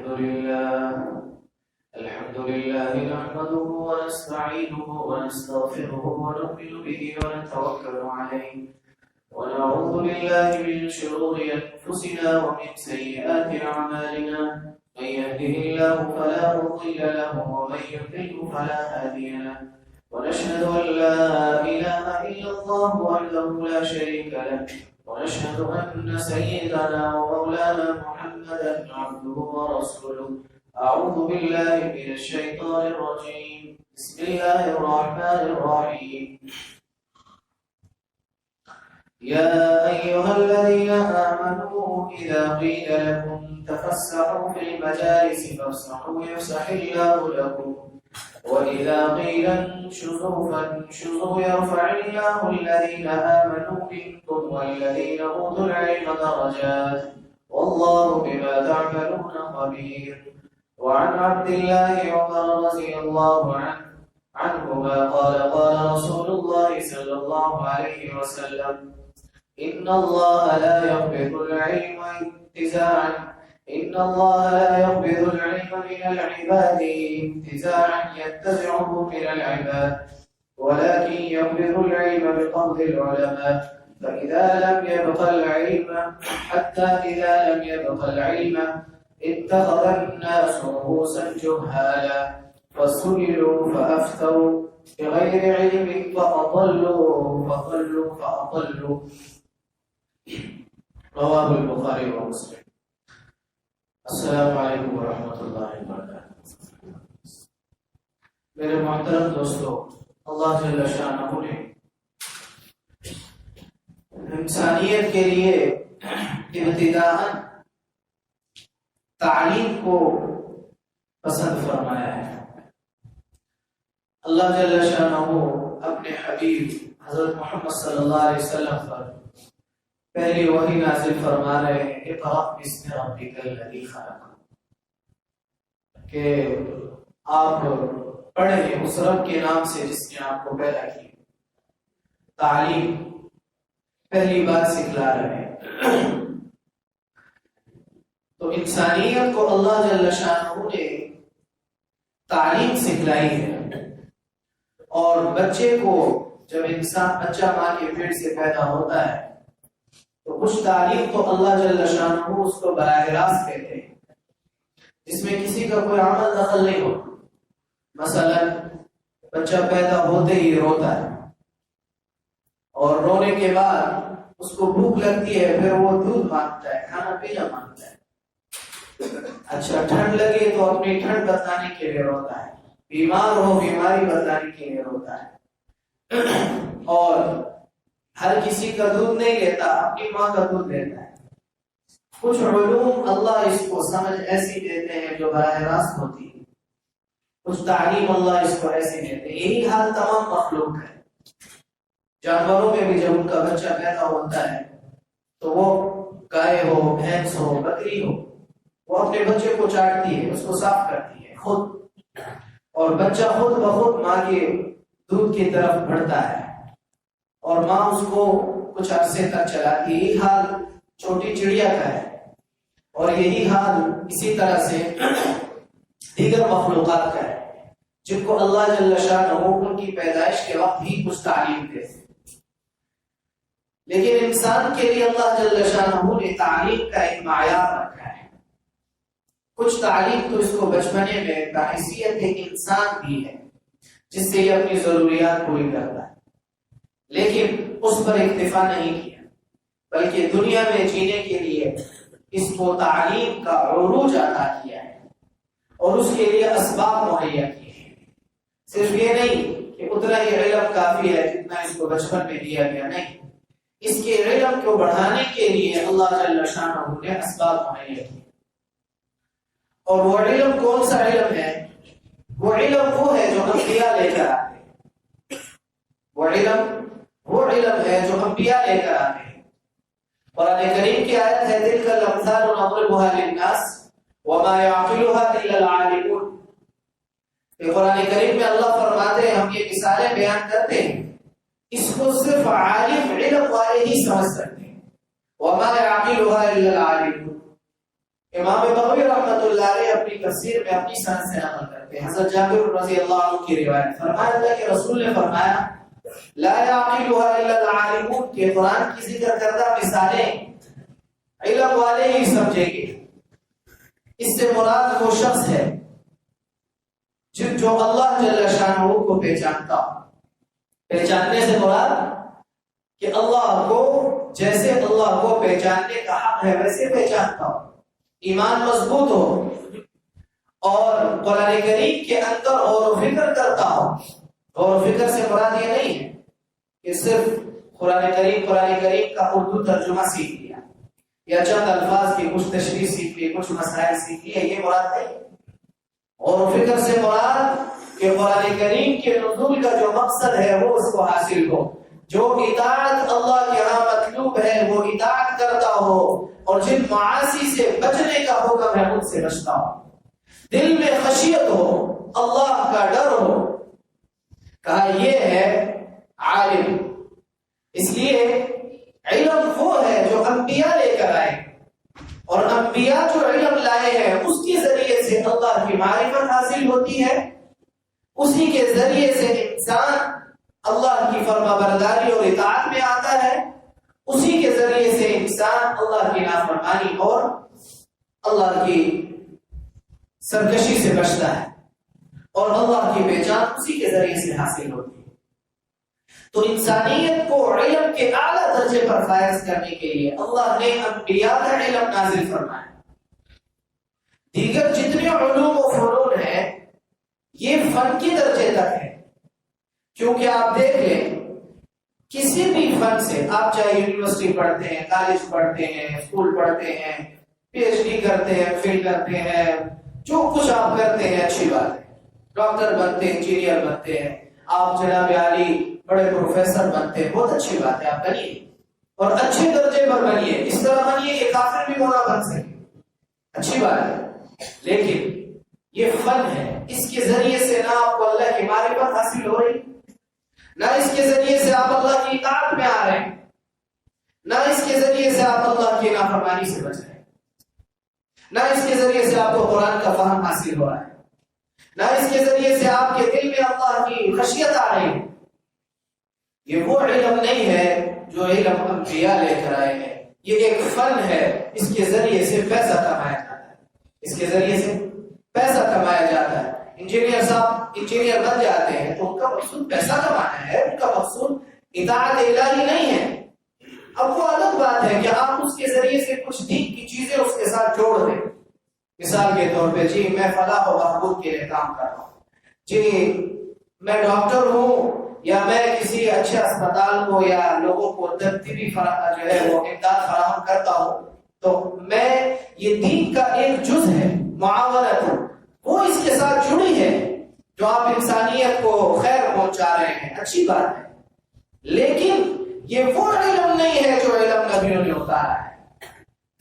الحمد لله نحمده ونستعينه ونستغفره ونؤمن به ونتوكل عليه ونعوذ بالله من شرور أنفسنا ومن سيئات أعمالنا من يهده الله فلا مضل له ومن يضلل فلا هادي له ونشهد أن لا إله إلا الله وحده لا شريك له ونشهد أن سيدنا ومولانا محمدا عبده ورسوله أعوذ بالله من الشيطان الرجيم بسم الله الرحمن الرحيم يا أيها الذين آمنوا إذا قيل لكم تفسحوا في المجالس فافسحوا يفسح الله لكم وإذا قيل انشزوا فانشزوا يرفع الله الذين آمنوا منكم والذين أوتوا العلم درجات والله بما تعملون خبير وعن عبد الله عمر رضي الله عنهما قال قال رسول الله صلى الله عليه وسلم إن الله لا يقبض العلم انتزاعا من العباد انتزاعا ينتزعه من العباد ولكن يقبض العلم بقبض العلماء فإذا لم يبق العلم حتى إذا لم يبق العلم اتخذ الناس رؤوسا جهالا فسئلوا فأفتوا بغير علم فأضلوا رواه البخاري ومسلم. السلام علیکم ورحمۃ اللہ وبرکاتہ. میرے محترم دوستو، اللہ جل شانہ نے انسانیت کے لیے ابتداءً تعلیم کو پسند فرمایا ہے. اللہ جل شانہ اپنے حبیب حضرت محمد صلی اللہ علیہ وسلم پر پہلی وحی نازل فرما رہے ہیں اقرأ باسم ربک الذی خلق، کہ آپ پڑھیں اس رب کے نام سے جس نے آپ کو پیدا کیا. تعلیم پہلی بات سکھلا رہے ہیں. تو انسانیت کو اللہ جل شانہ نے تعلیم سکھلائی ہے، اور بچے کو جب بچہ ماں کے پیٹ سے پیدا ہوتا ہے تو کچھ تعلیم تو اللہ جل شانہ اس کو براہ راست کہتے ہیں، جس میں کسی کا کوئی عمل دخل نہیں ہوتا. مثلا بچہ پیدا ہوتے ہی روتا ہے، اور رونے کے بعد اس کو بھوک لگتی ہے، پھر وہ دودھ مانگتا ہے، کھانا پینا مانگتا ہے. اچھا ٹھنڈ لگے تو اپنی ٹھنڈ بتانے کے لیے روتا ہے، بیمار ہو بیماری بتانے کے لیے روتا ہے. اور ہر کسی کا دودھ نہیں لیتا، اپنی ماں کا دودھ لیتا ہے. کچھ علوم اللہ اس کو سمجھ ایسی دیتے ہیں جو براہ راست ہوتی ہے، کچھ تعلیم اللہ اس کو ایسی دیتے ہیں. یہی حال تمام مخلوق ہے. جانوروں میں بھی جب ان کا بچہ پیدا ہوتا ہے تو وہ گائے ہو، بھینس ہو، بکری ہو، وہ اپنے بچے کو چاٹتی ہے، اس کو صاف کرتی ہے خود، اور بچہ خود بخود ماں کے دودھ کی طرف بڑھتا ہے، اور ماں اس کو کچھ عرصے تک چلاتی ہے. یہی حال چھوٹی چڑیا کا ہے، اور یہی حال اسی طرح سے دیگر مخلوقات کا ہے جن کو اللہ جل شانہ ان کی پیدائش کے وقت ہی کچھ تعلیم دے. لیکن انسان کے لیے اللہ جل شانہ نے تعلیم کا ایک معیار رکھا ہے. کچھ تعلیم تو اس کو بچپنے میں بحیثیت ایک انسان بھی ہے جس سے یہ اپنی ضروریات پوری کرتا ہے، لیکن اس پر اکتفا نہیں کیا، بلکہ دنیا میں جینے کے لیے اس کو تعلیم کا عروج عطا کیا ہے، اور اس کے لیے اسباب مہیا کیے ہیں. صرف یہ نہیں کہ اتنا ہی علم کافی ہے جتنا اس کو بچپن میں دیا گیا، نہیں، اس کے علم کو بڑھانے کے لیے اللہ جل شانہ نے اسباب مہیا کیے. اور وہ علم کون سا علم ہے؟ وہ علم وہ ہے جو انبیاء لے کر آتے ہیں. وہ علم ہے جو انبیاء لے کر آتے ہیں. قرآن کریم کی آیت ہے تلک الامثال نضربها للناس وما يعقلها الا العالمون. قرآن کریم میں اللہ فرماتے ہیں ہم یہ مثالیں بیان کرتے ہیں، اس کو صرف عالم علم والے ہی سمجھ سکتے ہیں. وما يعقلها الا العالمون. امام بغوی رحمۃ اللہ علیہ اپنی تفسیر میں اپنی سند سے نقل کرتے ہیں، حضرت جابر رضی اللہ عنہ کی روایت، فرمایا اللہ کے رسول نے فرمایا لا يعقلها الا العالمون، کہ قرآن کی ذکر کردہ مثالیں علم والے ہی سمجھیں گے۔ اس سے مراد وہ شخص ہے جو اللہ جل شانہ کو پہچانتا ہو۔ پہچاننے سے مراد کہ اللہ کو جیسے اللہ کو پہچاننے کا حق ہے ویسے پہچانتا ہو، ایمان مضبوط ہو اور قرآن کریم کے اندر غور و فکر کرتا ہو۔ غور و فکر سے مراد یہ نہیں ہے کہ صرف قرآن کریم کا اردو ترجمہ سیکھ لیا یا چند الفاظ کی کچھ تشریح سیکھ لی، کچھ مسائل سیکھ لیے، یہ مراد نہیں۔ غور و فکر سے مراد کہ قرآن کریم کے نزول کا جو مقصد ہے وہ اس کو حاصل ہو، جو اطاعت اللہ کے ہاں مطلوب ہے وہ اطاعت کرتا ہو، اور جن معاصی سے بچنے کا حکم ہے ان سے بچتا ہو، دل میں خشیت ہو، اللہ کا ڈر ہو۔ کہا یہ ہے عالم۔ اس لیے علم وہ ہے جو انبیاء لے کر آئے، اور انبیاء جو علم لائے ہیں اس کے ذریعے سے اللہ کی معرفت حاصل ہوتی ہے، اسی کے ذریعے سے انسان اللہ کی فرما برداری اور اطاعت میں آتا ہے، اسی کے ذریعے سے انسان اللہ کی نافرمانی اور اللہ کی سرکشی سے بچتا ہے، اور اللہ کی پہچان اسی کے ذریعے سے حاصل ہوتی ہے۔ تو انسانیت کو علم کے اعلیٰ درجے پر فائز کرنے کے لیے اللہ نے انبیاء کا علم نازل فرمایا۔ دیگر جتنے علوم و فنون ہیں یہ فن کے درجے تک ہے، کیونکہ آپ دیکھ لیں کسی بھی فن سے، آپ چاہے یونیورسٹی پڑھتے ہیں، کالج پڑھتے ہیں، اسکول پڑھتے ہیں، پی ایچ ڈی کرتے ہیں، فیل کرتے ہیں، جو کچھ آپ کرتے ہیں اچھی بات ہے، ڈاکٹر بنتے ہیں، انجینئر بنتے ہیں، آپ جناب عالی بڑے پروفیسر بنتے ہیں، بہت اچھی بات ہے، آپ بنیے اور اچھے درجے پر بنیے، اس طرح بنیے کہ کافر بھی ہونا بن سکے، اچھی بات ہے۔ لیکن یہ فن ہے، اس کے ذریعے سے نہ آپ کو اللہ کی معرفت حاصل ہو رہی، نہ اس کے ذریعے سے آپ اللہ کی اطاعت میں آ رہے ہیں، نہ اس کے ذریعے سے آپ اللہ کی نافرمانی سے بچ رہے ہیں، نہ اس کے ذریعے سے آپ کو قرآن کا فہم حاصل ہو رہا ہے، نہ اس کے ذریعے سے آپ کے دل میں اللہ کی خشیت آ رہی ہے۔ یہ وہ علم نہیں ہے جو علم انبیاء لے کر آئے ہیں، یہ ایک فن ہے، اس کے ذریعے سے پیسہ کمایا جاتا ہے، اس کے ذریعے سے پیسہ کمایا جاتا ہے۔ انجینئر صاحب انجینئر بن جاتے ہیں تو ان کا مقصود پیسہ کمانا ہے، ان کا مقصود اطاعت الہی نہیں ہے۔ اب وہ الگ بات ہے کہ آپ اس کے ذریعے سے کچھ دین کی چیزیں اس کے ساتھ جوڑ دیں، مثال کے طور پہ جی میں فلاح و بہبود کے لیے کام کر رہا ہوں، جی میں ڈاکٹر ہوں، یا میں کسی اچھے اسپتال کو یا لوگوں کو طبی جو ہے وہ امداد فراہم کرتا ہوں، تو میں یہ دین کا ایک جز ہے، معاونت وہ اس کے ساتھ جڑی ہے، جو آپ انسانیت کو خیر پہنچا رہے ہیں، اچھی بات ہے، لیکن یہ وہ علم نہیں ہے جو علم نبیوں نے اتارا ہے۔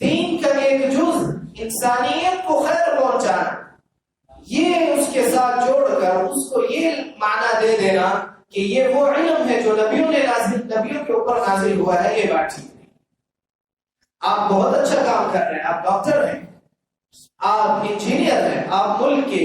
دین کا ایک جز انسانیت کو خیر پہنچانا، یہ اس کے ساتھ جوڑ کر اس کو یہ معنی دے دینا کہ یہ وہ علم ہے جو نبیوں کے اوپر نازل ہوا ہے، یہ بات ٹھیک نہیں۔ آپ بہت اچھا کام کر رہے ہیں، آپ ڈاکٹر ہیں، آپ انجینئر ہیں، آپ ملک کے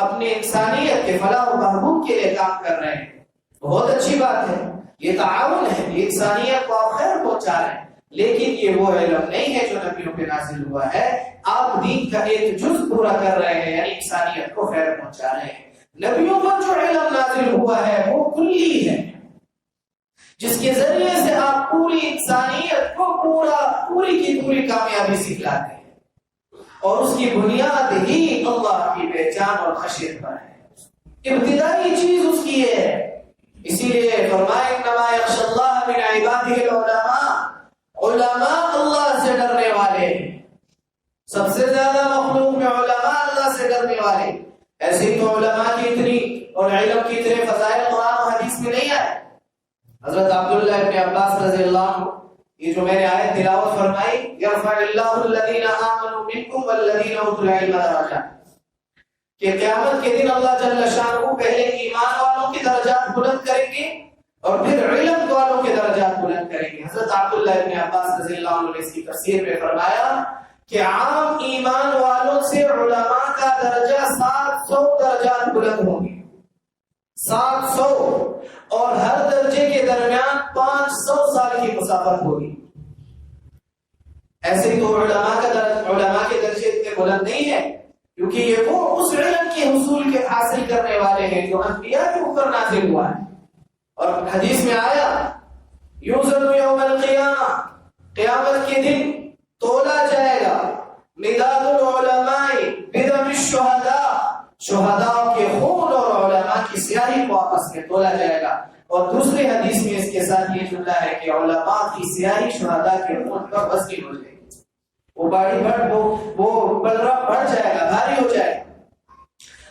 اپنے انسانیت کے فلاح و بہبود کے لیے کام کر رہے ہیں، بہت اچھی بات ہے، یہ تعاون ہے، یہ انسانیت کو آپ خیر پہنچا رہے ہیں، لیکن یہ وہ علم نہیں ہے جو نبیوں پہ نازل ہوا ہے۔ آپ دین کا ایک جز پورا کر رہے ہیں، یعنی انسانیت کو خیر پہنچا رہے ہیں۔ نبیوں پر جو علم نازل ہوا ہے وہ کلی ہے، جس کے ذریعے سے آپ پوری انسانیت کو پوری کی پوری کامیابی سکھلاتے ہیں، اور اس کی بنیاد ہی اللہ کی پہچان اور خشیت پر ہے، ابتدائی چیز اس کی یہ ہے۔ اسی لیے فرمائے انما یخشی اللہ من عباده العلماء، علماء اللہ سے ڈرنے والے، سب سے زیادہ مخلوق میں علماء اللہ سے ڈرنے والے۔ ایسے تو علماء کی اتنی اور علم کی اتنے فضائل قرآن و حدیث میں نہیں آئے۔ حضرت عبداللہ ابن عباس رضی اللہ عنہ، یہ جو میں نے آیت تلاوت فرمائی، یرفع اللہ الذین آمنوا منکم والذین اوتوا العلم درجات، کہ قیامت کے دن اللہ جل شانہ پہلے ایمان والوں کے درجات بلند کریں گے اور پھر علم والوں کے درجات بلند کریں گے۔ حضرت عبداللہ ابن عباس رضی اللہ عنہ نے اس کی تفسیر میں فرمایا کہ عام ایمان والوں سے علماء کا درجہ 700 درجات بلند ہوں گے، 700، اور ہر درجے کے درمیان 500 سال کی مسافت ہوگی۔ ایسے تو علماء کے درجے اتنے بلند نہیں ہیں، کیونکہ یہ وہ اس علم کے حصول کے حاصل کرنے والے ہیں جو انبیاء کے اوپر نازل ہوا ہے۔ اور حدیث میں آیا یوزن یوم القیامہ، قیامت کے دن تولا جائے گا مداد العلماء بدم الشہداء، شہداء کے خون اور علماء کی سیاہی کو آپس میں تولا جائے گا۔ اور دوسری حدیث میں اس کے ساتھ یہ جملہ ہے کہ علماء کی سیاہی شہداء کے خون پر وزن ہو جائے گی، وہ بڑھ جائے گا، بھاری ہو جائے گا۔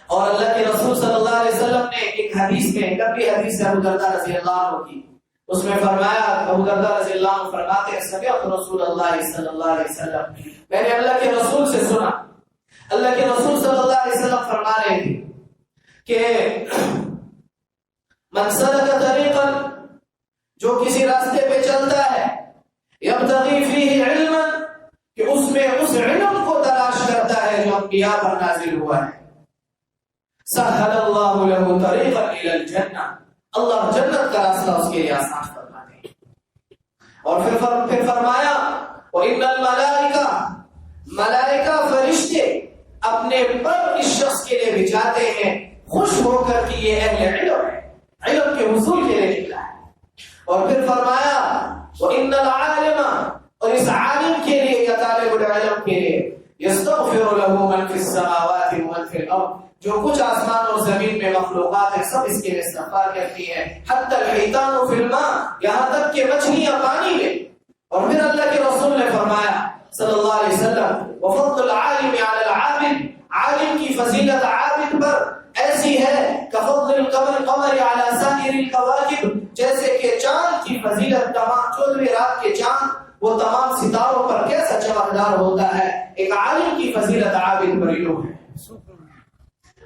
اور اللہ کے رسول صلی اللہ علیہ وسلم نے ایک حدیث میں، کبھی حدیث ہے ابو درداء رضی اللہ عنہ کی، اس میں فرمایا، ابو درداء رضی اللہ عنہ فرماتے ہیں سمعت رسول اللہ صلی اللہ علیہ وسلم، میں نے اللہ کے رسول سے سنا، اللہ کے رسول صلی اللہ علیہ وسلم فرما رہے تھے کہ من سلک طریقا، جو کسی راستے پہ چلتا ہے، یبتغی فیہ علما، کہ اس میں اس علم کو تلاش کرتا ہے جو انبیاء پر نازل ہوا ہے، سہل اللہ لہ طریقا الی الجنہ، اللہ جنت کا راستہ اس کے لیے آسان فرماتے ہیں۔ اور پھر فرمایا وَإِنَّ الْمَلَائِكَةَ، ملائکہ فرشتے اپنے پر اس شخص کے لیے بچھاتے ہیں، خوش ہو کر کہ یہ اہل علم ہے، علم کے حصول کے لیے نکلا ہے۔ اور پھر فرمایا وَإِنَّ الْعَالِمَ، اور اس عالم کے لیے یا طالب العلم کے لیے يَسْتَغْفِرُ لَهُ مَنْ فِي السَّمَاوَاتِ وَمَنْ فِي الْأَرْضِ، جو کچھ آسمان اور زمین میں مخلوقات ہیں سب اس کے لیے استغفار کرتی ہیں، حتی الحیتان فی الماء، یہاں تک کہ مچھلیاں پانی میں۔ اور پھر اللہ کے رسول نے فرمایا صلی اللہ علیہ وسلم وفضل العالم علی العابد، عالم کی فضیلت عابد پر ایسی ہے کفضل القمر علی سائر الکواکب، جیسے کہ چاند کی فضیلت تمام 14ویں رات کے چاند وہ تمام ستاروں پر کیسا چمکدار ہوتا ہے، ایک عالم کی فضیلت عابد پر یوں ہے۔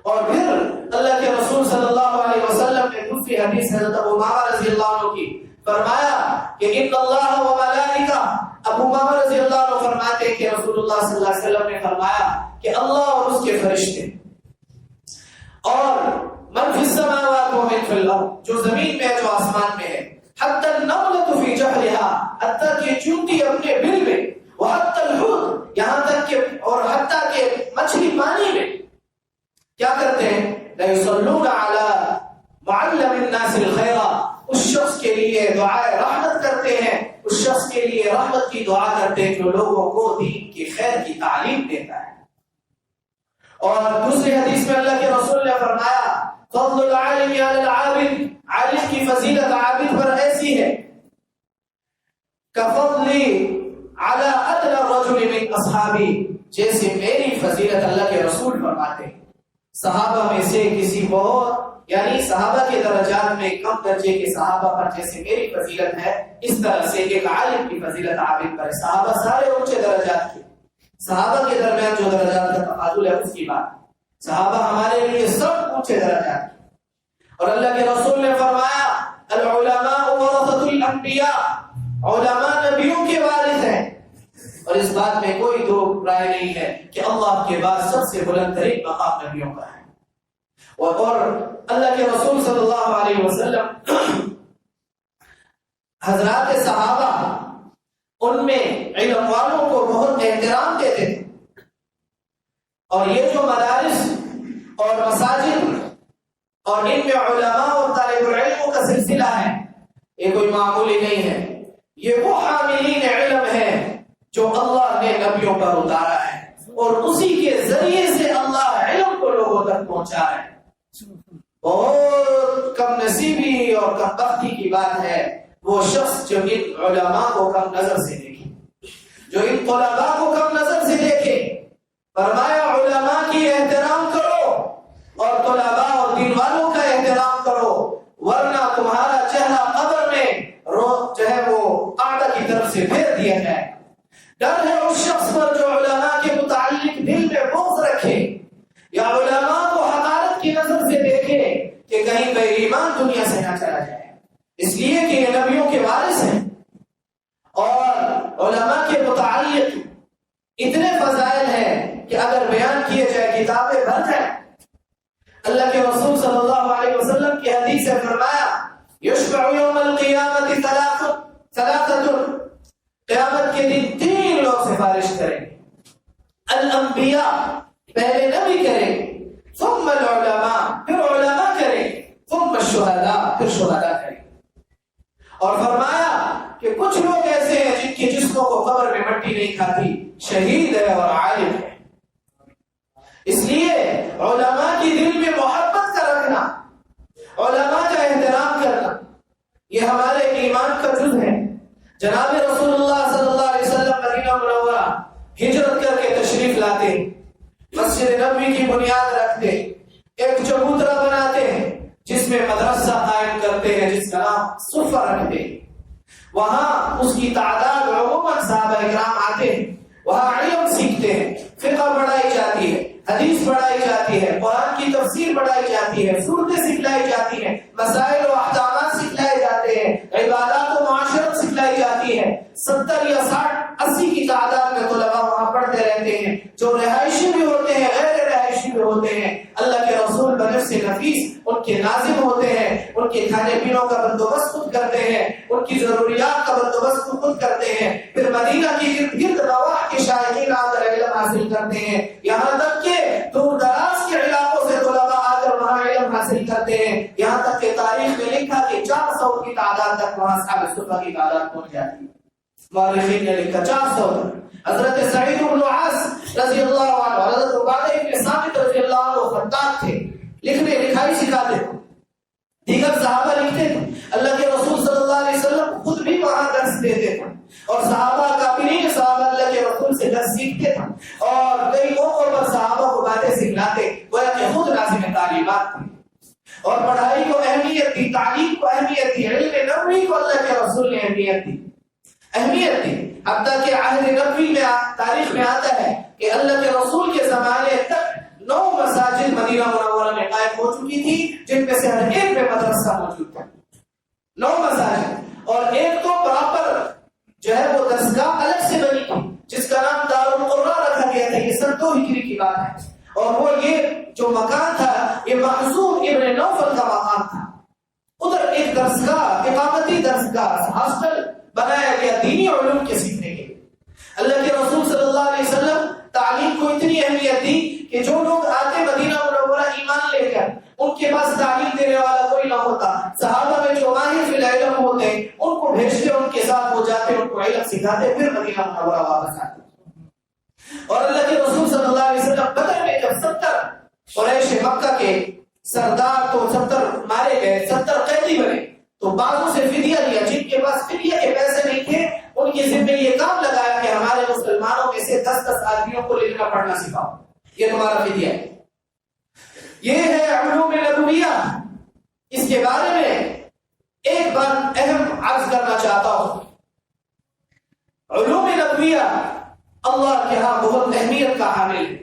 اور پھر اللہ کے رسول صلی اللہ علیہ وسلم نے دوسری حدیث حضرت ابو امامہ رضی اللہ عنہ کی فرمایا کہ ان اللہ و ملائکہ، ابو امامہ رضی اللہ عنہ فرماتے ہیں کہ رسول اللہ صلی اللہ علیہ وسلم نے فرمایا کہ اللہ اور اس کے فرشتے اور من فی السماوات و من فی الارض، جو زمین میں جو آسمان میں ہے، حتی النملۃ فی جحرها، حتی کہ چونٹی اپنے بل میں، وحتی الحوت، یہاں تک کہ اور حتی کہ مچھلی پانی میں کیا کرتے ہیں، لَيُصَلُّونَ عَلَى مُعَلَّمِ النَّاسِ الْخَيْرَ، اس شخص کے لیے دعائے رحمت کرتے ہیں، اس شخص کے لیے رحمت کی دعا کرتے ہیں جو لوگوں کو دین کی خیر کی تعلیم دیتا ہے۔ اور دوسری حدیث میں اللہ کے رسول نے فرمایا فضل العالم علی العابد، عالم کی فضیلت عابد پر ایسی ہے کفضل علی ادنى الرجل من اصحابی، جیسے میری فضیلت اللہ کے رسول فرماتے ہیں صحابہ میں سے کسی بہت، یعنی صحابہ کے درجات میں کم درجے کے صحابہ پر جیسے میری فضیلت ہے، اس طرح سے ایک عالم کی فضیلت عابد پر ہے۔ صحابہ سارے اونچے درجات کے، صحابہ کے درمیان جو درجات کا تفاضل ہے اس کی بات، صحابہ ہمارے لیے سب اونچے درجات کے۔ اور اللہ کے رسول نے فرمایا العلماء ورثۃ الانبیاء، علماء نبیوں کے وارث ہیں، اور اس بات میں کوئی دو رائے نہیں ہے کہ اللہ کے بعد سب سے بلند ترین مقام نبیوں کا ہے۔ اور اللہ کے رسول صلی اللہ علیہ وسلم حضرات صحابہ ان میں علم والوں کو بہت احترام دیتے تھے، اور یہ جو مدارس اور مساجد اور ان میں علماء اور طالب العلموں کا سلسلہ ہے، یہ کوئی معمولی نہیں ہے، یہ وہ حاملین علم ہے جو اللہ نے نبیوں پر اتارا ہے، اور اسی کے ذریعے سے اللہ علم کو لوگوں تک پہنچا ہے۔ بہت کم نصیبی اور کم بختی کی بات ہے وہ شخص جو ان علماء کو کم نظر سے دیکھے، جو ان طلباء کو کم نظر سے دیکھے۔ فرمایا علماء کی احترام کرو اور طلباء اور دین والوں کا احترام کرو، ورنہ تمہارا چہرہ قبر میں روز جو ہے وہ آٹا کی طرف سے پھیر دیا جائے۔ ڈر ہے اس شخص پر جو علماء کے متعلق دل میں بغض رکھے یا علماء کو حقارت کی نظر سے دیکھے کہ کہیں بے ایمان دنیا سے نہ چلا جائے، اس لیے کہ یہ نبیوں کے وارث ہیں، اور علماء کے متعلق اتنے فضائل ہیں کہ اگر بیان کیے جائے کتابیں بھر جائیں۔ اللہ کے رسول صلی اللہ علیہ وسلم کی حدیث سے فرمایا یشفع یوم القیامت ثلاثۃ، قیامت کے دن 3 لوگ سفارش کریں گے۔ الانبیاء، پہلے نبی کریں گے، ثم العلماء، پھر علماء کریں گے، ثم الشہداء، پھر شہداء کریں گے۔ اور فرمایا کہ کچھ لوگ ایسے ہیں جن کی جسموں کو قبر میں مٹی نہیں کھاتی، شہید ہے اور عالم ہے۔ اس لیے علماء کی دل میں محبت کا رکھنا، علماء کا احترام کرنا، یہ ہمارے ایمان کا جز ہے۔ جناب رسول اللہ صلی اللہ علیہ وسلم مدینہ منورہ ہجرت کر کے تشریف لاتے، مسجد نبوی کی بنیاد رکھتے، ایک چبوترا بناتے ہیں جس میں مدرسہ قائم کرتے ہیں جس کا نام صفہ رکھتے ہیں۔ وہاں اس کی تعداد عموماً صحابہ کرام آتے ہیں، وہاں علم سیکھتے ہیں، فقہ پڑھائی جاتی ہے، حدیث پڑھائی جاتی ہے، قرآن کی تفسیر پڑھائی جاتی ہے، صورتیں سکھلائی جاتی ہیں، مسائل و احکامات سکھلائے جاتے ہیں، عبادات و معاشرت سکھلائی جاتی ہے۔ 70 یا 60 80 کی تعداد میں طلباء وہاں پڑھتے رہتے ہیں، جو رہائشی بھی ہوتے ہیں، غیر رہائشی بھی ہوتے ہیں۔ اللہ کے رسول بنفس نفیس ان کے ناظم ہوتے ہیں، ان کے کھانے پینوں کا بندوبست خود کرتے ہیں، ان کی ضروریات کا بندوبست خود کرتے ہیں۔ پھر مدینہ کی ارد گرد رواح کے شائقین آ کر علم حاصل کرتے ہیں، یہاں تک کہ دور دراز کے علاقوں سے طلباء آ کر وہاں علم حاصل کرتے ہیں، یہاں تک کہ تاریخ میں لکھا کہ 400 کی تعداد تک وہاں اصحاب صفہ کی تعداد پہنچ جاتی ہے۔ مورخین نے لکھا 400۔ حضرت سعید بن عاص رضی اللہ عنہ، حضرت عبادہ بن ثابت رضی اللہ عنہ خطاط تھے، لکھنے لکھائی سکھاتے تھے، دیگر صحابہ لکھتے تھے۔ اللہ کے رسول صلی اللہ علیہ وسلم خود بھی وہاں درس دیتے تھے، اور صحابہ کابرین صحابہ اللہ کے رسول سے درس سیکھتے تھے، اور کئی موقعوں پر صحابہ کو باتیں سکھلاتے، گویا کہ خود ناظم تعلیمات تھے۔ اور پڑھائی کو اہمیت دی، تعلیم کو اہمیت دی، علم نبوی کو اللہ کے رسول نے اہمیت دی، اہمیت دی۔ حتیٰ کہ عہد نبوی میں تاریخ میں آتا ہے کہ اللہ کے رسول کے زمانے تک 9 مساجد مدینہ منورہ میں قائم ہو چکی تھی، جن میں سے ہر ایک میں مدرسہ موجود تھا۔ 9 مساجد، اور ایک تو پراپر جو ہے وہ درسگاہ الگ سے بنی تھی جس کا نام دارالقرآن رکھا گیا تھا۔ یہ 102 ہجری کی بات ہے، اور وہ یہ جو مکان تھا یہ محذوف ابن نوفل کا مقام تھا۔ ادھر ایک درسگاہ، اقامتی درسگاہ، ہاسٹل بنایا گیا دینی علوم کے سیکھنے کے۔ اللہ کے رسول صلی اللہ علیہ وسلم تعلیم کو اتنی اہمیت دی کہ جو لوگ آتے مدینہ منورہ ایمان لے کر، ان کے پاس تعلیم دینے والا کوئی نہ ہوتا، صحابہ میں جو ماہر فی العلم ہوتے ان کو بھیجتے، ان کے ساتھ ہو جاتے، ان کو علم سکھاتے، پھر مدینہ منورہ واپس آتے۔ اور اللہ کے رسول صلی اللہ علیہ وسلم بدر میں جب 70 قریش مکہ کے سردار تو 70 مارے گئے، 70 قیدی بنے، تو بعضوں سے فدیہ لیا، جن کے پاس فدیہ کے پیسے نہیں تھے ان کے ذمہ یہ کام لگایا کہ ہمارے مسلمانوں میں سے 10 آدمیوں کو لکھنا پڑھنا سکھاؤ، یہ تمہارا فدیہ ہے۔ یہ ہے علوم نبویہ۔ اس کے بارے میں ایک بات اہم عرض کرنا چاہتا ہوں۔ علوم نبویہ اللہ کے ہاں بہت اہمیت کا حامل ہے،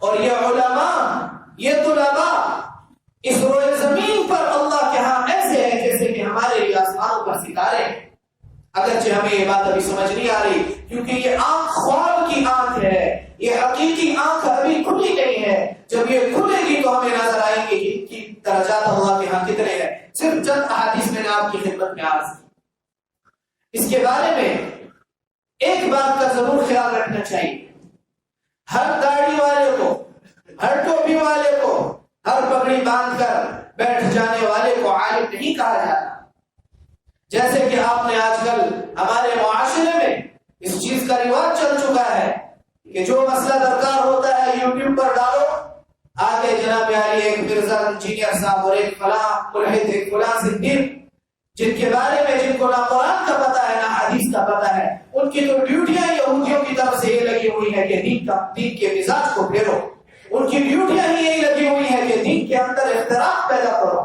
اور یہ علماء، یہ طلباء اس روئے زمین پر اللہ کے ہاں ایسے ہیں جیسے کہ ہمارے لیے آسمانوں پر ستارے ہیں۔ اگرچہ ہمیں یہ بات ابھی سمجھ نہیں آ رہی، کیونکہ یہ آنکھ خواب کی آنکھ ہے، یہ حقیقی آنکھ ابھی کھلی نہیں ہے۔ جب یہ کھلے گی تو ہمیں نظر آئیں گے کہ درجات اللہ کے ہاں کتنے ہیں۔ صرف چند احادیث میں نے آپ کی خدمت میں عرض کی۔ اس کے بارے میں ایک بات کا ضرور خیال رکھنا چاہیے، ہر داڑھی والے کو، ہر ٹوپی والے کو، ہر پگڑی باندھ کر بیٹھ جانے والے کو عالم نہیں کہا جاتا۔ جیسے کہ آپ نے آج کل ہمارے معاشرے میں اس چیز کا رواج چل چکا ہے کہ جو مسئلہ درکار ہوتا ہے یوٹیوب پر ڈالو، آگے جناب علی ایک مرزا انجینئر صاحب اور ایک فلاں ملحد، ایک فلاں صدیق، جن کے بارے میں جن کو نہ قرآن کا پتہ ہے نہ حدیث کا پتہ ہے، ان کی تو ڈیوٹیاں یہودیوں کی طرف سے یہ لگی ہوئی ہے کہ دین کے مزاج کو پھیرو۔ ان کی ڈیوٹیاں ہی یہی لگی ہوئی ہے کہ دین کے اندر اختلاف پیدا کرو۔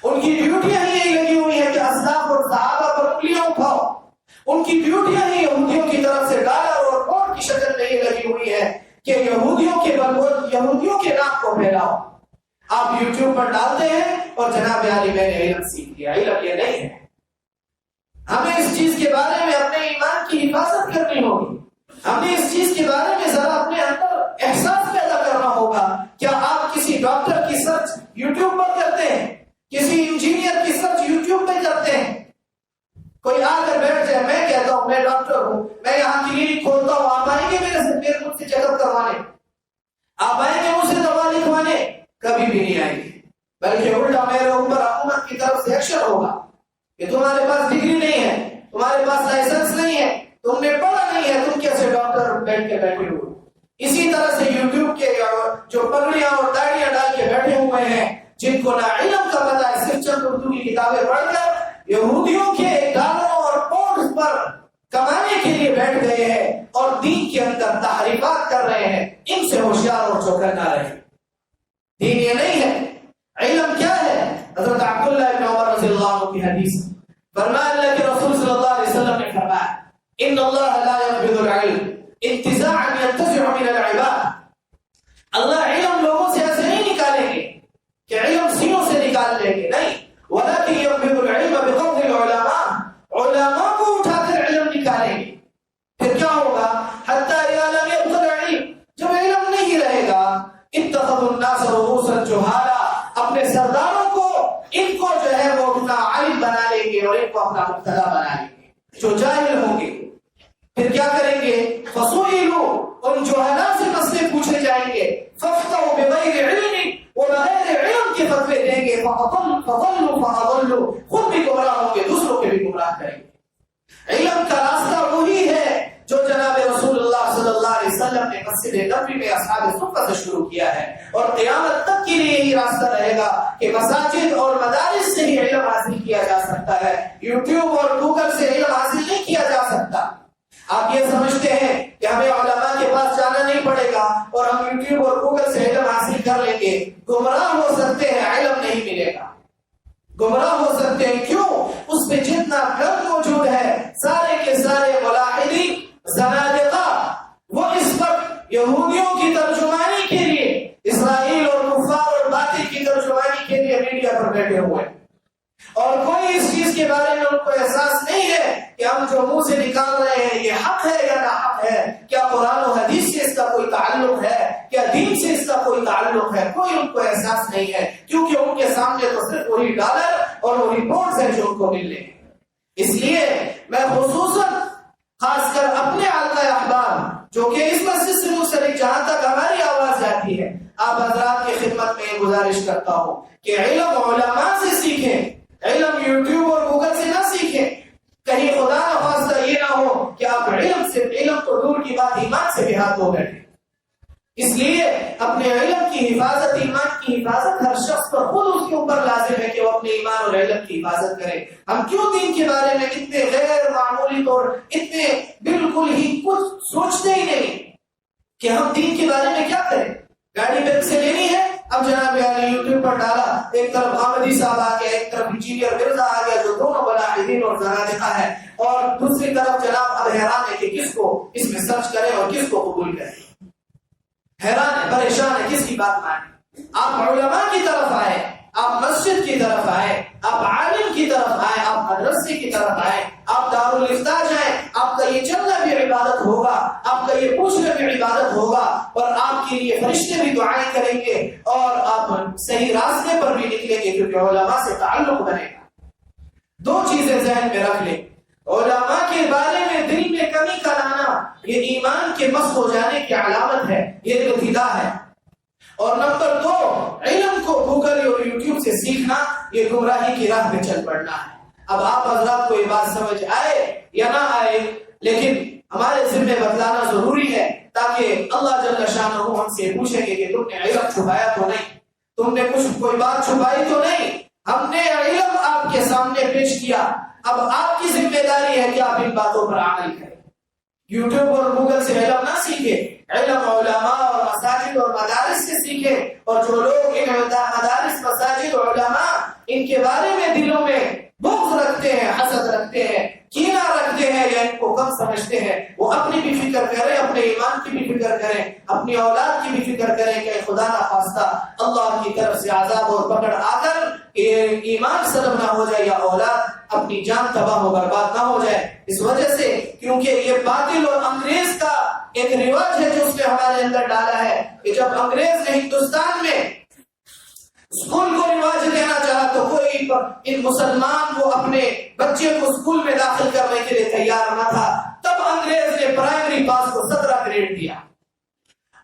ان کی ڈیوٹیاں ہی یہی لگی ہوئی ہے کہ اسلاف اور صحابہ پر انگلیاں اٹھاؤ۔ ان کی ڈیوٹیاں ہی یہودیوں کی طرف سے ڈالر اور نوٹ کی شکل میں یہ لگی ہوئی ہے کہ یہودیوں کے نام کو پھیلاؤ۔ آپ یوٹیوب پر ڈالتے ہیں اور جناب علی میں نے علم سیکھ لیا، علم یہ نہیں ہے۔ ہمیں اس چیز کے بارے میں اپنے ایمان کی حفاظت کرنی ہوگی، ہم نے اس چیز کے بارے میں ذرا اپنے اندر احساس پیدا کرنا ہوگا. کیا آپ کسی ڈاکٹر کی سرچ یوٹیوب پر کرتے ہیں؟ کسی انجینئر کی سرچ یوٹیوب پہ کرتے ہیں؟ کوئی آ کر بیٹھ جائے، میں کہتا ہوں میں ڈاکٹر ہوں، میں یہاں کلینک کھولتا ہوں، آپ آئیں گے میرے مجھ سے چیک اپ کروانے؟ آپ آئیں گے مجھ سے دوا لکھوانے؟ کبھی بھی نہیں آئیں گے. بلکہ الٹا میرے اوپر حکومت کی طرف سے ایکشن ہوگا کہ تمہارے پاس ڈگری نہیں ہے، تمہارے پاس لائسنس نہیں ہے، تم نے پڑھا نہیں ہے، تم کیسے ڈاکٹر بیٹھے ہو. اسی طرح سے یوٹیوب کے جو پگڑیاں اور داڑیاں ڈال کے بیٹھے ہوئے ہیں، جن کو نہ علم کا پتہ ہے، صرف چند اردو کی کتابیں پڑھ کر یہودیوں کے ڈالروں اور پاؤنڈز پر کمانے کے لیے بیٹھ گئے ہیں اور دین کے اندر تحریفات کر رہے ہیں. ان سے ہوشیار اور چوکنا رہے. دین یہ نہیں ہے. علم کیا ہے؟ حضرت عبداللہ ابن عمر رضی اللہ عنہ کی حدیث فرمایا، اللہ کے رسول صلی اللہ علیہ وسلم نے فرمایا، ان اللہ لا يقبض العلم انتزاعا ينتزع من العباد. اللہ علم لوگوں سے ایسے نہیں نکالیں گے کہ علم سینوں سے نکال لیں گے، نہیں. ولكن يقبض العلم بقبض العلماء. علماء کو اٹھا کر علم نکالیں گے. پھر کیا ہوگا؟ حتى اذا لم يبق العلم، جب علم نہیں رہے گا، اتخذوا الناس رؤوسا جهالا، اپنے سرداروں کو، ان کو جو ہے وہ اپنا عالم بنا لیں گے اور ان کو اپنا مقتدا بنا لیں گے جو جاہل ہوں گے. پھر کیا کریں گے؟ فسئلوا، ان جہلاء سے مسئلے پوچھے جائیں گے. فافتوا بغیر علم، وہ بغیر علم کے فتوے دیں گے. فضلوا فاضلوا، خود بھی گمراہ ہوں گے، دوسروں کے بھی گمراہ کریں گے. علم کا راستہ وہی ہے جو جناب رسول اللہ صلی اللہ علیہ وسلم نے مسجد نبوی میں اصحاب صفہ سے شروع کیا ہے، اور قیامت تک کے لیے یہی راستہ رہے گا کہ مساجد اور مدارس سے ہی علم حاصل کیا جا سکتا ہے. یوٹیوب اور گوگل سے علم حاصل نہیں کیا جا سکتا. آپ یہ سمجھتے ہیں کہ ہمیں علماء کے پاس جانا نہیں پڑے گا اور ہم یوٹیوب اور گوگل سے علم حاصل کر لیں گے. گمراہ ہو سکتے ہیں، علم نہیں ملے گا. گمراہ ہو سکتے ہیں. کیوں؟ اس میں جتنا گند موجود ہے، سارے کے سارے ملاحدین زنادقہ، وہ اس وقت یہودیوں کی ترجمانی کے لیے، اسرائیل اور کفار اور باطل کی ترجمانی کے لیے میڈیا پر بیٹھے ہوئے ہیں، اور کوئی اس چیز کے بارے میں ان کو احساس نہیں ہے کہ ہم جو منہ سے نکال رہے ہیں یہ حق ہے یا نہ حق ہے، کیا قرآن و حدیث سے اس کا کوئی تعلق ہے، کیا دین سے اس کا کوئی تعلق ہے. کوئی ان کو احساس نہیں ہے، کیونکہ ان کے سامنے تو صرف وہی ڈالر اور وہی بونڈز ہیں جو ان کو مل رہے ہیں. اس لیے میں خصوصاً خاص کر اپنے آقا احباب جو کہ اس مسجد سے منسلک، جہاں تک ہماری آواز جاتی ہے، آپ حضرات کی خدمت میں گزارش کرتا ہوں کہ علم علماء سے سیکھیں، علم یوٹیوب اور گوگل سے نہ سیکھیں. کہیں خدا نہ خواستہ یہ نہ ہو کہ آپ علم تو دور کی بات ایمان سے بھی ہاتھ دھو بیٹھیں. اس لیے اپنے علم کی حفاظت، ایمان کی حفاظت ہر شخص پر خود اس کے اوپر لازم ہے کہ وہ اپنے ایمان اور علم کی حفاظت کرے. ہم کیوں دین کے بارے میں اتنے غیر معمولی طور، اتنے بالکل ہی کچھ سوچتے ہی نہیں کہ ہم دین کے بارے میں کیا کریں. گاڑی بینک سے لینی ہے، اب جناب یوٹیوب پر ڈالا، ایک طرف حامدی صاحب آ گیا، ایک طرف انجینئر مرزا آ گیا جو دونوں ملاحدین اور زنادقہ ہے، اور دوسری طرف جناب اب حیران ہے کہ کس کو اس میں سرچ کریں اور کس کو قبول کریں. حیران ہے، پریشان ہے، کس کی بات مانیں. آپ علماء کی طرف آئے، آپ مسجد کی طرف آئے، آپ عالم کی طرف آئے، آپ مدرسے کی طرف آئے، آپ دارالفتاء جائیں. آپ کا یہ چلنا بھی عبادت ہوگا، آپ کا یہ پوچھنا بھی عبادت ہوگا، اور آپ کے لیے فرشتے بھی دعائیں کریں گے، اور آپ صحیح راستے پر بھی نکلیں گے کیونکہ علماء سے تعلق بنے گا. دو چیزیں ذہن میں رکھ لیں. علماء کے بارے میں دل میں کمی کا لانا یہ ایمان کے مسخ ہو جانے کی علامت ہے، یہ ابتدا ہے. اور نمبر دو، علم کو گوگل اور یوٹیوب سے سیکھنا یہ گمراہی کی راہ پہ چل پڑنا ہے. اب آپ حضرات کو یہ بات سمجھ آئے یا نہ آئے، لیکن ہمارے ذمہ بتلانا ضروری ہے تاکہ اللہ جل شانہ ہم سے پوچھیں گے کہ تم نے علم چھپایا تو نہیں، تم نے کوئی بات چھپائی تو نہیں. ہم نے علم آپ کے سامنے پیش کیا، اب آپ کی ذمہ داری ہے کہ آپ ان باتوں پر عمل کریں. یوٹیوب اور گوگل سے علم نہ سیکھے، علم علماء اور مساجد اور مدارس سے سیکھے. اور جو لوگ ان مدارس، مساجد اور علماء ان کے بارے میں دلوں میں بغض رکھتے ہیں، حسد رکھتے ہیں، کینہ رکھتے ہیں یا ان کو کم سمجھتے ہیں، وہ اپنی بھی فکر کریں، اپنے ایمان کی بھی فکر کریں، اپنی اولاد کی بھی فکر کریں کہ خدا نہ خواستہ اللہ کی طرف سے عذاب اور پکڑ آ کر ایمان سلب نہ ہو جائے یا اولاد اپنی جان تباہ و برباد نہ ہو جائے. اس وجہ سے کیونکہ یہ باطل اور انگریز کا ایک رواج ہے جو اس نے ہمارے اندر ڈالا ہے کہ جب انگریز نے ہندوستان میں اسکول کو رواج دینا چاہا تو کوئی ان مسلمان کو اپنے بچے کو اسکول میں داخل کرنے کے لیے تیار نہ تھا. تب انگریز نے پرائمری پاس کو 17 گریڈ دیا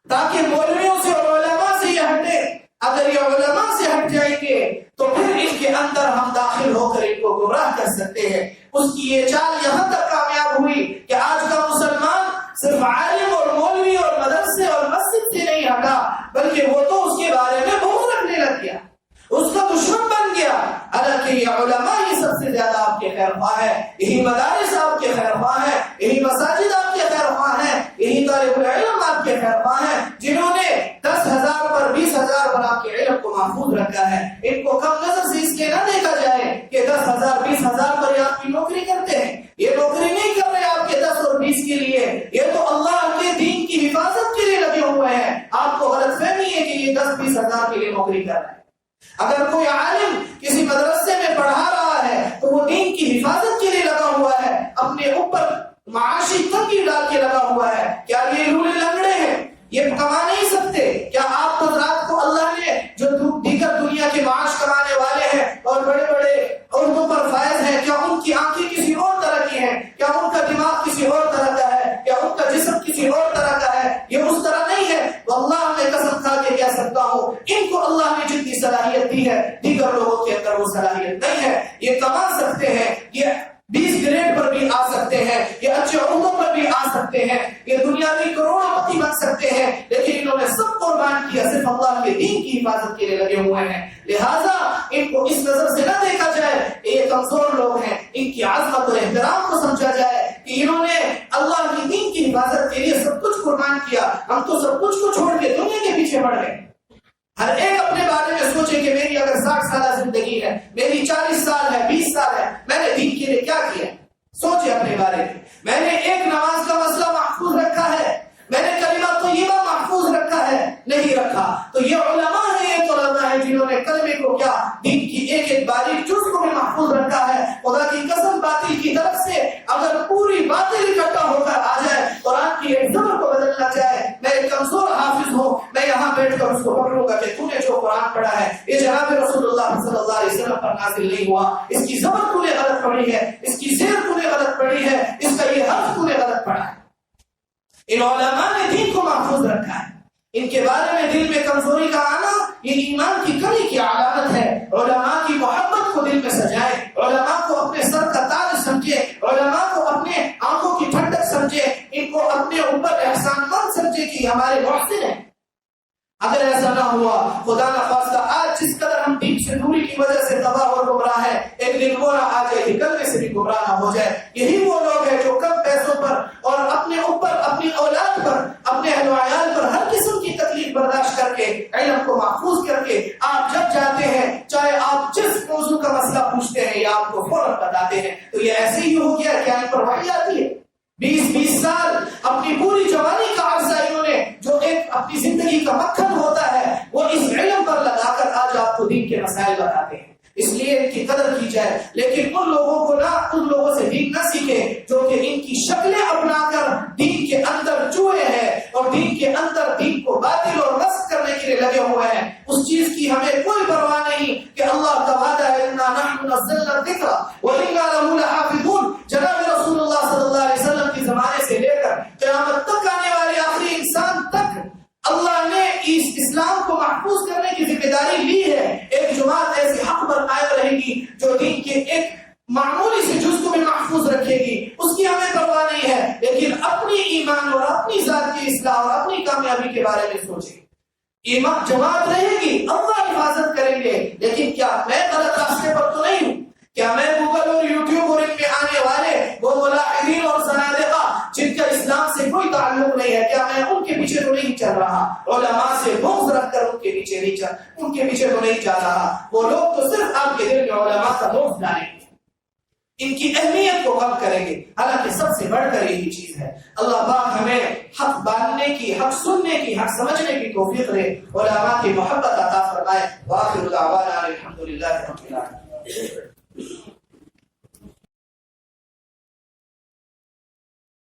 تاکہ مولویوں سے اور علماء سے یہ ہٹے. اگر یہ علماء سے ہٹ جائیں گے تو پھر ان کے اندر ہم داخل ہو کر ان کو گمراہ کر سکتے ہیں. اس کی یہ چال یہاں تک کامیاب ہوئی کہ آج کا مسلمان صرف عالم اور مولوی اور مدرسے اور مسجد سے نہیں ہٹا بلکہ وہ تو اس کے بارے میں بغض رکھنے لگ گیا, اس کا دشمن بن گیا. حالانکہ یہ علماء ہی سب سے زیادہ آپ کے خیر خواہ ہے, یہی مدارس آپ کے خیر خواہ ہے, یہی مساجد آپ کے خیر خواہ ہیں, یہی طالب العلم آپ کے خیر خواہ ہیں جنہوں نے 10,000 پر 20,000 پر آپ کے علم کو محفوظ رکھا ہے. ان کو کم نظر سے اس لیے نہ دیکھا جائے کہ 10,000 20,000 پر یہ آپ کی نوکری کرتے ہیں. یہ نوکری نہیں کر رہے آپ کے 10 اور 20 کے لیے, یہ تو اللہ کے دین کی حفاظت کے لیے لگے ہوئے ہیں. آپ کو غلط فہمی ہے کہ یہ 10-20,000 کے لیے نوکری کر رہے ہیں. اگر کوئی عالم کسی مدرسے میں پڑھا رہا ہے تو وہ دین کی حفاظت کے لیے لگا ہوا ہے, اپنے اوپر معاشی تنگی ڈال کے لگا ہوا ہے. کیا یہ لولے لنگڑے ہیں؟ یہ کما نہیں سکتے؟ کیا آپ حضرات کو اللہ نے جو دیگر دنیا کے معاش کمانے والے ہیں اور بڑے بڑے عہدوں پر فائز ہیں, کیا ان کی آنکھیں کسی اور طرح کی ہیں؟ کیا ان کا دماغ کسی اور طرح کا ہے؟ کیا ان کا جسم کسی اور طرح کا ہے؟ یہ اس طرح نہیں ہے. واللہ میں قسم کھا کے کہہ سکتا ہوں ان کو اللہ نے جتنی صلاحیت دی ہے دیگر لوگوں کے اندر وہ صلاحیت نہیں ہے. یہ کما سکتے ہیں, یہ 20 گریڈ پر بھی آ سکتے ہیں, یہ اچھے عہدوں پر بھی آ سکتے ہیں, یہ دنیاوی کروڑوں پتی بن سکتے ہیں, لیکن انہوں نے سب قربان کیا صرف اللہ کے دین کی حفاظت کے لیے لگے ہوئے ہیں. لہذا ان کو اس نظر سے نہ دیکھا جائے کہ یہ کمزور لوگ ہیں, ان کی عظمت اور احترام کو سمجھا جائے کہ انہوں نے اللہ کی دین کی حفاظت کے لیے سب کچھ قربان کیا. ہم تو سب کچھ کو چھوڑ کے دنیا کے پیچھے بڑھ گئے. ہر ایک اپنے بارے میں سوچے کہ میری اگر 60 سالہ زندگی ہے, میری 40 سال ہے, 20 سال ہے, میں نے دین کے لیے کیا کیا؟ سوچے اپنے بارے میں. میں نے ایک نماز کا مسئلہ محفوظ رکھا ہے, میں نے کلمہ طیبہ محفوظ رکھا ہے, نہیں رکھا. تو یہ علماء ہیں, یہ طلباء ہیں جنہوں نے کلمے کو کیا دین کی ایک ایک باریک جز کو بھی محفوظ رکھا ہے. خدا کی قسم باطل کی طرف سے اگر پوری باطل اکٹھا ہو کر آ جائے, قرآن کی ایک زبر کو بدلنا چاہے, میں ایک کمزور حافظ ہوں, میں یہاں بیٹھ کر اس کو پکڑوں گا کہ تو نے جو قرآن پڑھا ہے یہ جناب رسول اللہ صلی اللہ علیہ وسلم پر نازل نہیں ہوا, اس کی زبر تو نے غلط پڑھی ہے, اس کی زیر تو نے غلط پڑھی ہے, اس کا یہ حرف تو نے غلط پڑھا ہے. ان علماء نے دین کو محفوظ رکھا ہے. ان کے بارے میں دل میں کمزوری کا آنا یہ ایمان کی کمی کی علامت ہے. علماء کی محبت کو دل میں سجائے, علماء کو اپنے سر کا تاج سمجھے, علماء کو اپنے آنکھوں کی ٹھنڈک سمجھے, ان کو اپنے اوپر احسان مند سمجھے کہ ہمارے محسن ہیں. اگر ایسا نہ ہوا, خدا نہ خواستہ آج جس قدر ہم دین سے دوری کی وجہ سے تباہ اور گمراہ ہے, ایک دن وہ نہ آ جائے کہ کلمے سے بھی گمراہ نہ ہو جائے. یہی وہ لوگ ہیں جو کم پیسوں پر اور اپنے اوپر, اپنی اولاد پر, اپنے اہل و عیال پر ہر قسم کی تکلیف برداشت کر کے, علم کو محفوظ کر کے آپ جب جاتے ہیں, چاہے آپ جس موضوع کا مسئلہ پوچھتے ہیں یا آپ کو فوراً بتاتے ہیں. تو یہ ایسے ہی ہو گیا کہ ان پر وحی آتی ہے. 20 سال اپنی پوری جوانی کا عرصہ انہوں نے جو ایک اپنی زندگی کا مکھن ہوتا ہے وہ اس علم پر لگا کر آج آپ کو دین کے مسائل بتاتے ہیں. اس لیے ان کی قدر کی جائے, لیکن ان لوگوں کو نہ, ان لوگوں سے دین نہ سیکھے جو کہ ان کی شکلیں اپنا کر دین کے اندر چوئے ہیں اور دین کے اندر دین کو باطل اور نسخ کرنے کے لیے لگے ہوئے ہیں. اس چیز کی ہمیں کوئی پرواہ نہیں کہ اللہ کا وعدہ ہے انا نحن نزلنا الذکر وانا له لحافظون. جناب رسول اللہ صلی اللہ علیہ وسلم کے زمانے سے لے کر قیامت تک آنے والے آخری انسان تک اللہ نے اس اسلام کو محفوظ کرنے کی ذمہ داری لی ہے. ایک جماعت ایسی حق پر قائم رہے گی جو دین کے ایک معمولی سے جز کو بھی محفوظ رکھے گی, اس کی ہمیں پرواہ نہیں ہے, لیکن اپنی ایمان اور اپنی ذات کی اصلاح اور اپنی کامیابی کے بارے میں سوچیں. ایمان جماعت رہے گی, اللہ حفاظت کریں گے, لیکن کیا میں غلط راستے پر تو نہیں ہوں؟ کیا میں گوگل اور یوٹیوب اور ان میں آنے والے وہ ملاحدین اور زنادقہ جن کا اسلام سے کوئی تعلق نہیں ہے, کیا میں ان کے پیچھے تو نہیں چل رہا؟ علماء سے بغض رکھ کر ان کے پیچھے تو نہیں جا رہا. وہ لوگ تو صرف آپ کے دل میں علماء کا بغض ڈالیں گے, ان کی اہمیت کو کم کریں گے, حالانکہ سب سے بڑھ کر یہی چیز ہے. اللہ پاک ہمیں حق باندھنے کی, حق سننے کی, حق سمجھنے کی توفیق دے, علماء کی محبت عطا فرمائے. وآخر دعوانا الحمدللہ رب العالمین.